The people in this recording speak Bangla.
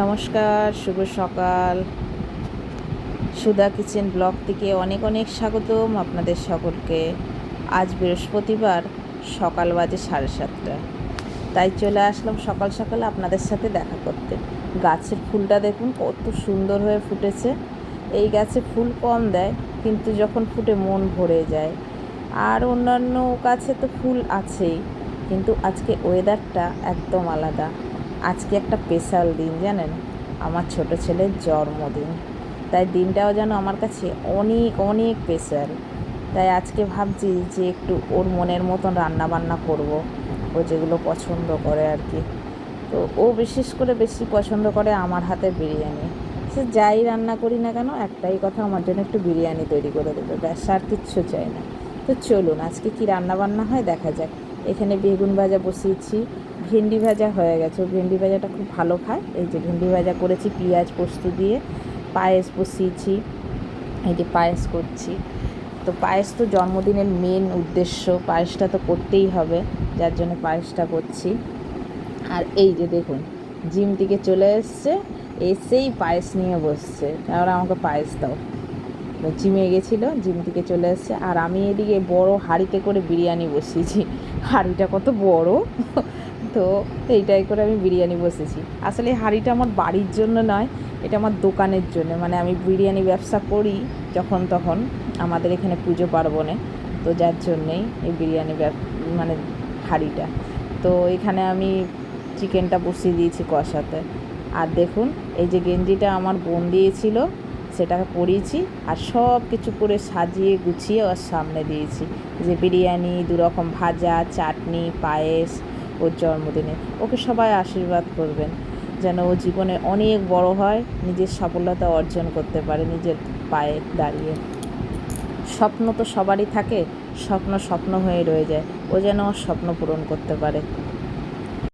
নমস্কার, শুভ সকাল। সুধা কিচেন ব্লগ থেকে অনেক অনেক স্বাগতম আপনাদের সকলকে। আজ বৃহস্পতিবার, সকাল বাজে 7:30। তাই চলে আসলাম সকাল সকাল আপনাদের সাথে দেখা করতে। গাছের ফুলটা দেখুন কত সুন্দর হয়ে ফুটেছে। এই গাছে ফুল কম দেয়, কিন্তু যখন ফুটে মন ভরে যায়। আর অন্যান্য গাছে তো ফুল আছেই, কিন্তু আজকে ওয়েদারটা একদম আলাদা। আজকে একটা স্পেশাল দিন, জানেন, আমার ছোট ছেলের জন্মদিন। তাই দিনটাও যেন আমার কাছে অনেক অনেক স্পেশাল। তাই আজকে ভাবছি যে একটু ওর মনের মতন রান্নাবান্না করব, ও যেগুলো পছন্দ করে আর কি। তো ও বিশেষ করে বেশি পছন্দ করে আমার হাতের বিরিয়ানি। সে যাই রান্না করি না কেন, একটাই কথা, আমার জন্য একটু বিরিয়ানি তৈরি করে দেবে, ব্যাস, আর কিচ্ছু চাই না। তো চলুন আজকে কি রান্না বান্না হয় দেখা যাক। এখানে বেগুন ভাজা বসিয়েছি, ভেন্ডি ভাজা হয়ে গেছে, ও ভেন্ডি ভাজাটা খুব ভালো খায়। এই যে ভেন্ডি ভাজা করেছি পেঁয়াজ পোস্ত দিয়ে। পায়েস বসিয়েছি, এই যে পায়েস করছি। তো পায়েস তো জন্মদিনের মেন উদ্দেশ্য, পায়েসটা তো করতেই হবে, যার জন্য পায়েসটা করছি। আর এই যে দেখুন, জিম থেকে চলে এসছে, এসেই পায়েস নিয়ে বসছে, তারপরে আমাকে পায়েস দাও। জিমে গেছিলো, জিম থেকে চলে এসছে, আর আমি এদিকে বড় হাঁড়িতে করে বিরিয়ানি বসিয়েছি। হাঁড়িটা কত বড়! তো এইটাই করে আমি বিরিয়ানি বসেছি। আসলে হাঁড়িটা আমার বাড়ির জন্য নয়, এটা আমার দোকানের জন্য। মানে আমি বিরিয়ানি ব্যবসা করি যখন তখন, আমাদের এখানে পুজো পার্বণে। তো যার জন্যেই এই বিরিয়ানি মানে হাঁড়িটা। তো এখানে আমি চিকেনটা বসিয়ে দিয়েছি কষাতে। আর দেখুন, এই যে গেঞ্জিটা আমার বোন দিয়েছিল, সেটাকে পরিয়েছি, আর সব কিছু করে সাজিয়ে গুছিয়ে ওর সামনে দিয়েছি। যে বিরিয়ানি, 2 রকম ভাজা, চাটনি, পায়েস, ওর জন্মদিনে। ওকে সবাই আশীর্বাদ করবেন যেন ও জীবনে অনেক বড় হয়, নিজের সফলতা অর্জন করতে পারে নিজের পায়ে দাঁড়িয়ে। স্বপ্ন তো সবারই থাকে, স্বপ্ন স্বপ্ন হয়ে রয়ে যায়, ও যেন ওর স্বপ্ন পূরণ করতে পারে।